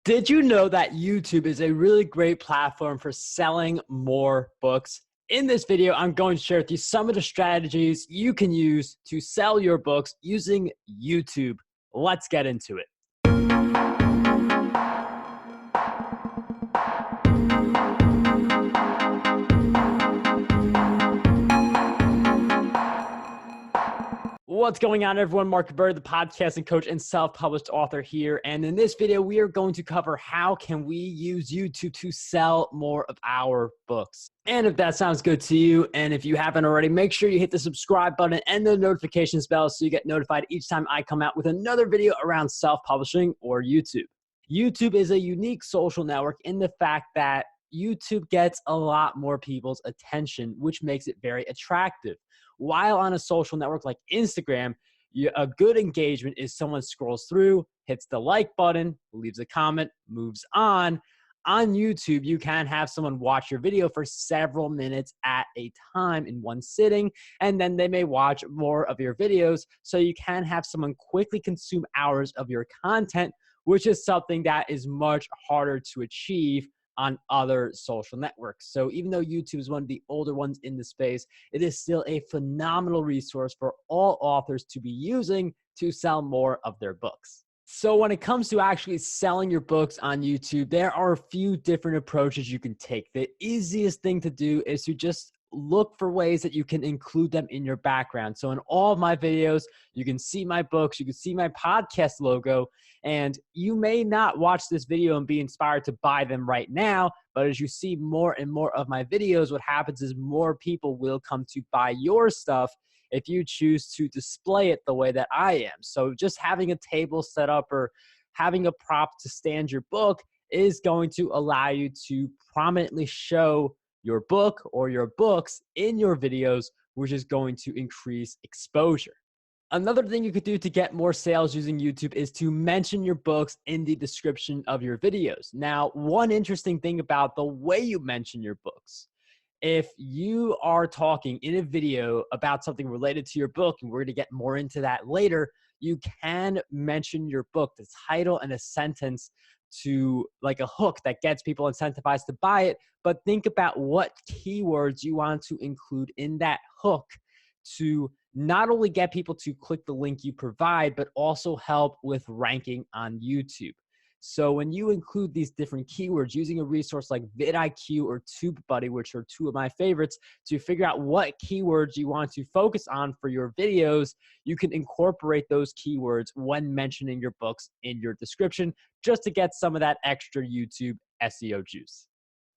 Did you know that YouTube is a really great platform for selling more books? In this video, I'm going to share with you some of the strategies you can use to sell your books using YouTube. Let's get into it. What's going on, everyone? Marc, the podcasting coach and self-published author here. And in this video, we are going to cover how can we use YouTube to sell more of our books. And if that sounds good to you, and if you haven't already, make sure you hit the subscribe button and the notifications bell so you get notified each time I come out with another video around self-publishing or YouTube. YouTube is a unique social network in the fact that YouTube gets a lot more people's attention, which makes it very attractive. While on a social network like Instagram, a good engagement is someone scrolls through, hits the like button, leaves a comment, moves on. On YouTube, you can have someone watch your video for several minutes at a time in one sitting, and then they may watch more of your videos. So you can have someone quickly consume hours of your content, which is something that is much harder to achieve on other social networks. So even though YouTube is one of the older ones in the space, it is still a phenomenal resource for all authors to be using to sell more of their books. So when it comes to actually selling your books on YouTube, there are a few different approaches you can take. The easiest thing to do is to just look for ways that you can include them in your background. So in all of my videos, you can see my books, you can see my podcast logo, and you may not watch this video and be inspired to buy them right now, but as you see more and more of my videos, what happens is more people will come to buy your stuff if you choose to display it the way that I am. So just having a table set up or having a prop to stand your book is going to allow you to prominently show your book or your books in your videos, which is going to increase exposure. Another thing you could do to get more sales using YouTube is to mention your books in the description of your videos. Now, one interesting thing about the way you mention your books, if you are talking in a video about something related to your book, and we're going to get more into that later, you can mention your book, the title and a sentence to like a hook that gets people incentivized to buy it. But think about what keywords you want to include in that hook to not only get people to click the link you provide, but also help with ranking on YouTube. So when you include these different keywords using a resource like vidIQ or TubeBuddy, which are two of my favorites, to figure out what keywords you want to focus on for your videos, you can incorporate those keywords when mentioning your books in your description just to get some of that extra YouTube SEO juice.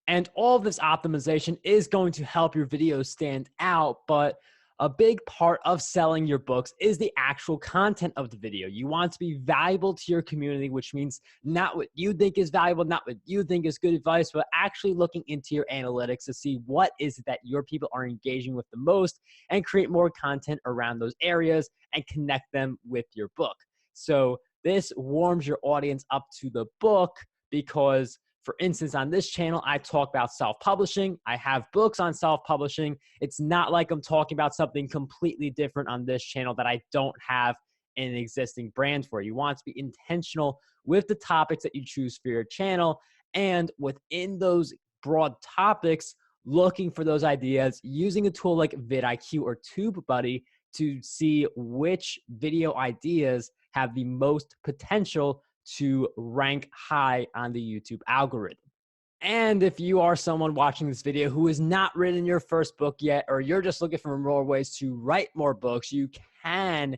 And all of this optimization is going to help your videos stand out, but a big part of selling your books is the actual content of the video. You want to be valuable to your community, which means not what you think is valuable, not what you think is good advice, but actually looking into your analytics to see what is it that your people are engaging with the most and create more content around those areas and connect them with your book. So this warms your audience up to the book because, for instance, on this channel, I talk about self-publishing. I have books on self-publishing. It's not like I'm talking about something completely different on this channel that I don't have an existing brand for. You want to be intentional with the topics that you choose for your channel, and within those broad topics, looking for those ideas, using a tool like vidIQ or TubeBuddy to see which video ideas have the most potential to rank high on the YouTube algorithm. And if you are someone watching this video who has not written your first book yet, or you're just looking for more ways to write more books, you can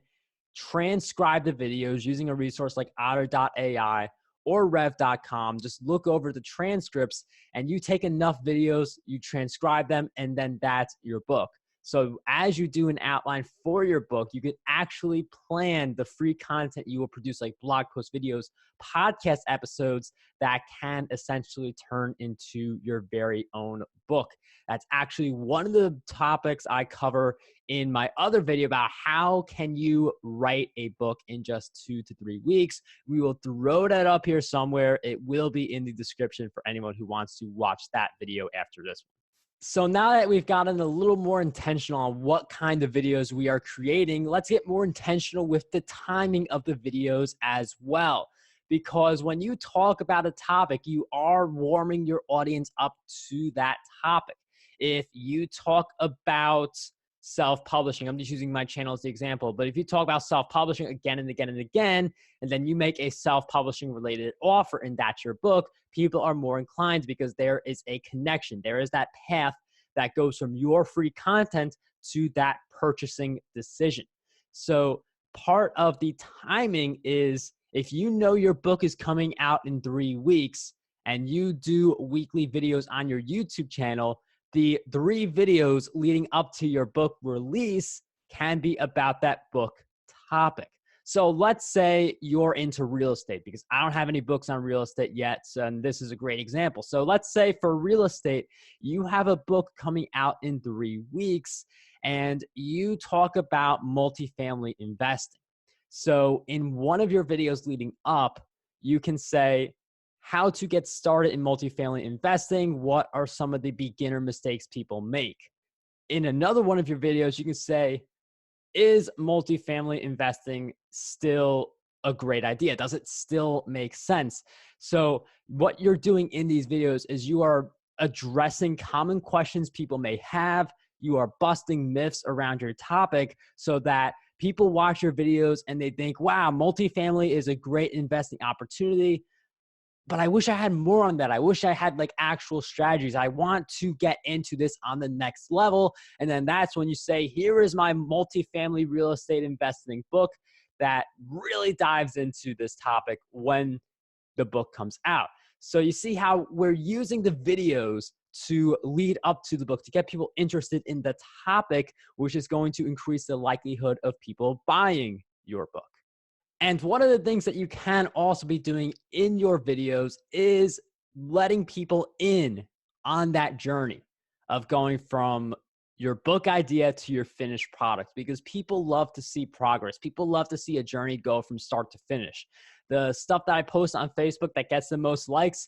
transcribe the videos using a resource like otter.ai or rev.com. Just look over the transcripts and you take enough videos, you transcribe them, and then that's your book. So as you do an outline for your book, you can actually plan the free content you will produce, like blog posts, videos, podcast episodes that can essentially turn into your very own book. That's actually one of the topics I cover in my other video about how can you write a book in just 2 to 3 weeks. We will throw that up here somewhere. It will be in the description for anyone who wants to watch that video after this one. So now that we've gotten a little more intentional on what kind of videos we are creating, let's get more intentional with the timing of the videos as well. because when you talk about a topic, you are warming your audience up to that topic. If you talk about self-publishing, I'm just using my channel as the example, but if you talk about self-publishing again and again and again, and then you make a self-publishing related offer and that's your book, people are more inclined because there is a connection. There is that path that goes from your free content to that purchasing decision. So part of the timing is if you know your book is coming out in 3 weeks and you do weekly videos on your YouTube channel, the 3 videos leading up to your book release can be about that book topic. So let's say you're into real estate, because I don't have any books on real estate yet, and this is a great example. So let's say for real estate, you have a book coming out in 3 weeks and you talk about multifamily investing. So in one of your videos leading up, you can say, how to get started in multifamily investing. What are some of the beginner mistakes people make? In another one of your videos, you can say, is multifamily investing still a great idea? Does it still make sense? So what you're doing in these videos is you are addressing common questions people may have. You are busting myths around your topic so that people watch your videos and they think, wow, multifamily is a great investing opportunity. But I wish I had more on that. I wish I had like actual strategies. I want to get into this on the next level. And then that's when you say, here is my multifamily real estate investing book that really dives into this topic when the book comes out. So you see how we're using the videos to lead up to the book to get people interested in the topic, which is going to increase the likelihood of people buying your book. And one of the things that you can also be doing in your videos is letting people in on that journey of going from your book idea to your finished product, because people love to see progress. People love to see a journey go from start to finish. The stuff that I post on Facebook that gets the most likes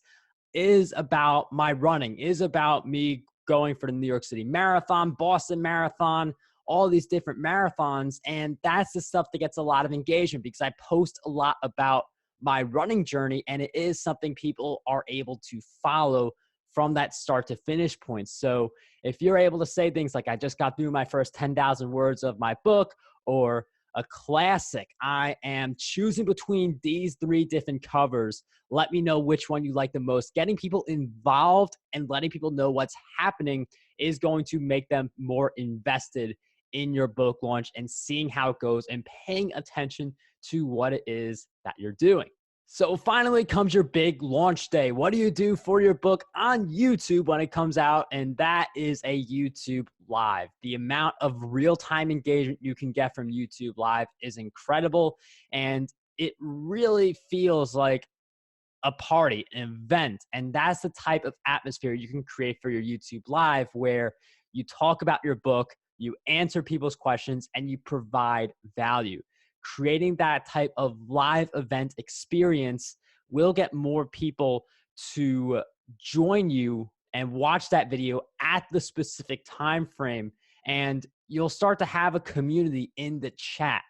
is about my running, is about me going for the New York City Marathon, Boston Marathon, all these different marathons. And that's the stuff that gets a lot of engagement because I post a lot about my running journey, and it is something people are able to follow from that start to finish point. So if you're able to say things like, I just got through my first 10,000 words of my book, or a classic, I am choosing between these 3 different covers, let me know which one you like the most. Getting people involved and letting people know what's happening is going to make them more invested in your book launch and seeing how it goes and paying attention to what it is that you're doing. So finally comes your big launch day. What do you do for your book on YouTube when it comes out? And that is a YouTube Live. The amount of real-time engagement you can get from YouTube Live is incredible. And it really feels like a party, an event. And that's the type of atmosphere you can create for your YouTube Live, where you talk about your book, you answer people's questions, and you provide value. Creating that type of live event experience will get more people to join you and watch that video at the specific time frame. And you'll start to have a community in the chat.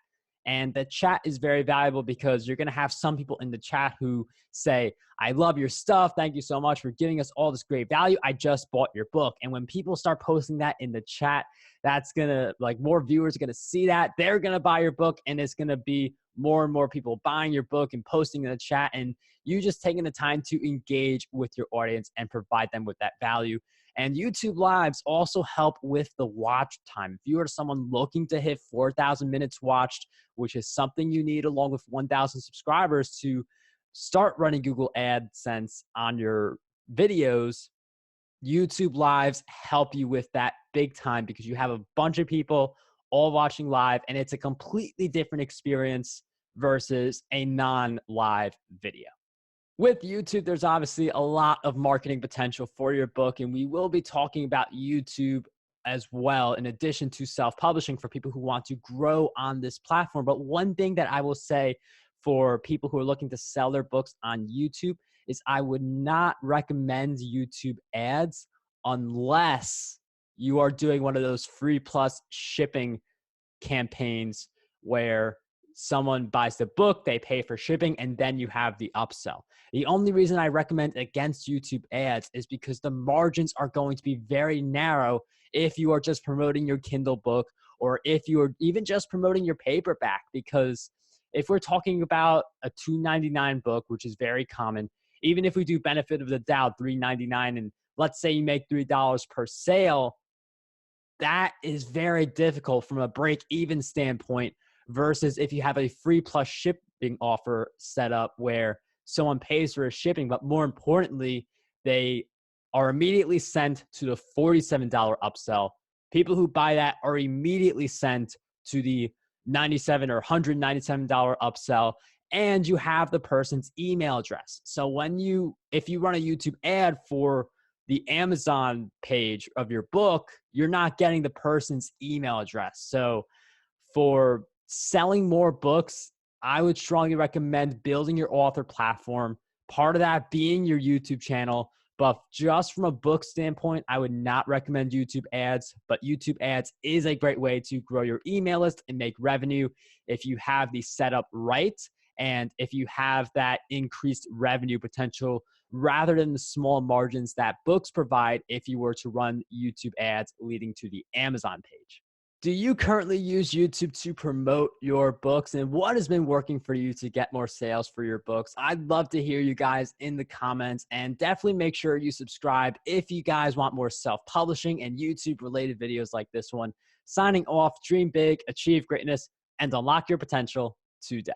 And the chat is very valuable because you're going to have some people in the chat who say, I love your stuff. Thank you so much for giving us all this great value. I just bought your book. And when people start posting that in the chat, that's going to, like, more viewers are going to see that. They're going to buy your book, and it's going to be more and more people buying your book and posting in the chat, and you just taking the time to engage with your audience and provide them with that value. And YouTube Lives also help with the watch time. If you are someone looking to hit 4,000 minutes watched, which is something you need along with 1,000 subscribers to start running Google AdSense on your videos, YouTube Lives help you with that big time because you have a bunch of people all watching live, and it's a completely different experience versus a non-live video. With YouTube, there's obviously a lot of marketing potential for your book, and we will be talking about YouTube as well, in addition to self-publishing for people who want to grow on this platform. But one thing that I will say for people who are looking to sell their books on YouTube is I would not recommend YouTube ads unless you are doing one of those free plus shipping campaigns where someone buys the book, they pay for shipping, and then you have the upsell. The only reason I recommend against YouTube ads is because the margins are going to be very narrow if you are just promoting your Kindle book, or if you're even just promoting your paperback. Because if we're talking about a $2.99 book, which is very common, even if we do benefit of the doubt, $3.99, and let's say you make $3 per sale, that is very difficult from a break-even standpoint versus if you have a free plus shipping offer set up where someone pays for a shipping, but more importantly, they are immediately sent to the $47 upsell. People who buy that are immediately sent to the $97 or $197 upsell, and you have the person's email address. So if you run a YouTube ad for the Amazon page of your book, you're not getting the person's email address. So for selling more books, I would strongly recommend building your author platform, part of that being your YouTube channel. But just from a book standpoint, I would not recommend YouTube ads, but YouTube ads is a great way to grow your email list and make revenue if you have the setup right, and if you have that increased revenue potential rather than the small margins that books provide if you were to run YouTube ads leading to the Amazon page. Do you currently use YouTube to promote your books, and what has been working for you to get more sales for your books? I'd love to hear you guys in the comments, and definitely make sure you subscribe if you guys want more self-publishing and YouTube related videos like this one. Signing off, dream big, achieve greatness, and unlock your potential today.